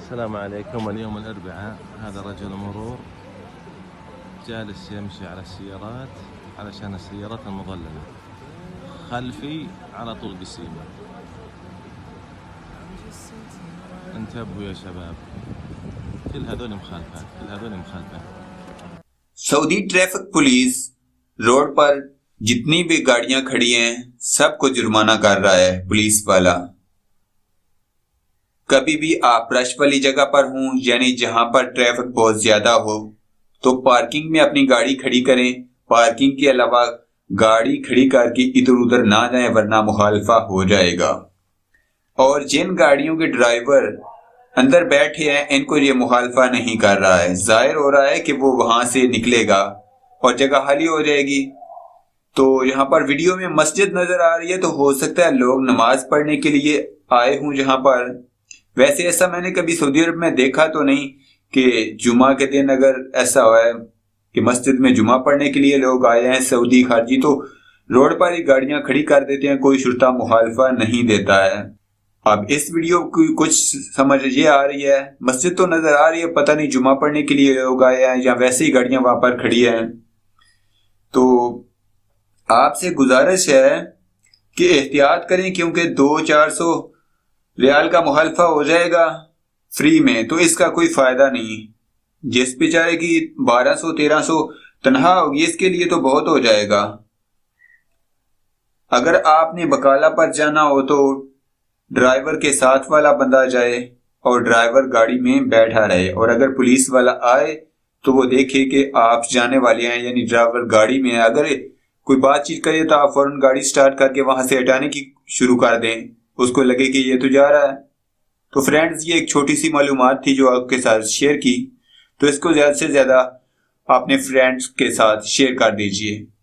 السلام عليكم. اليوم الأربعاء. هذا رجل مرور جالس يمشي على السيارات علشان السيارات المظلمة خلفي على طول قسيمة. انتبهوا يا شباب، كل هذول مخالفات. سعودی ٹریفک پولیس روڈ پر جتنی بھی گاڑیاں کھڑی ہیں سب کو جرمانہ کر رہا ہے پولیس والا۔ کبھی بھی آپ رش والی جگہ پر ہوں یعنی جہاں پر ٹریفک بہت زیادہ ہو تو پارکنگ میں اپنی گاڑی کھڑی کریں۔ پارکنگ کے علاوہ گاڑی کھڑی کر کے ادھر ادھر نہ جائیں ورنہ مخالفہ ہو جائے گا۔ اور جن گاڑیوں کے ڈرائیور اندر بیٹھے ہیں ان کو یہ مخالفہ نہیں کر رہا ہے، ظاہر ہو رہا ہے کہ وہ وہاں سے نکلے گا اور جگہ خالی ہو جائے گی۔ تو یہاں پر ویڈیو میں مسجد نظر آ رہی ہے تو ہو سکتا ہے لوگ نماز پڑھنے کے لیے آئے ہوں جہاں پر۔ ویسے ایسا میں نے کبھی سعودی عرب میں دیکھا تو نہیں کہ جمعہ کے دن اگر ایسا ہوا ہے کہ مسجد میں جمعہ پڑھنے کے لیے لوگ آئے ہیں سعودی خارجی تو روڈ پر ہی گاڑیاں کھڑی کر دیتے ہیں، کوئی شرطہ مخالفہ نہیں دیتا ہے۔ اب اس ویڈیو کی کچھ سمجھ یہ آ رہی ہے، مسجد تو نظر آ رہی ہے، پتہ نہیں جمعہ پڑھنے کے لیے لوگ آئے ہیں یا ویسے ہی گاڑیاں وہاں پر کھڑی ہیں۔ تو آپ سے گزارش ہے کہ احتیاط کریں کیونکہ 200-400 ریال کا مخالفہ ہو جائے گا فری میں تو اس کا کوئی فائدہ نہیں۔ جس بیچارے کی 1200-1300 تنہا ہوگی اس کے لیے تو بہت ہو جائے گا۔ اگر آپ نے بکالہ پر جانا ہو تو ڈرائیور کے ساتھ والا بندہ جائے اور ڈرائیور گاڑی میں بیٹھا رہے، اور اگر پولیس والا آئے تو وہ دیکھے کہ آپ جانے والے ہیں یعنی ڈرائیور گاڑی میں ہے، اگر کوئی بات چیت کرے تو آپ فوراً گاڑی سٹارٹ کر کے وہاں سے ہٹانے کی شروع کر دیں، اس کو لگے کہ یہ تو جا رہا ہے۔ تو فرینڈز، یہ ایک چھوٹی سی معلومات تھی جو آپ کے ساتھ شیئر کی، تو اس کو زیادہ سے زیادہ اپنے فرینڈز کے ساتھ شیئر کر دیجئے۔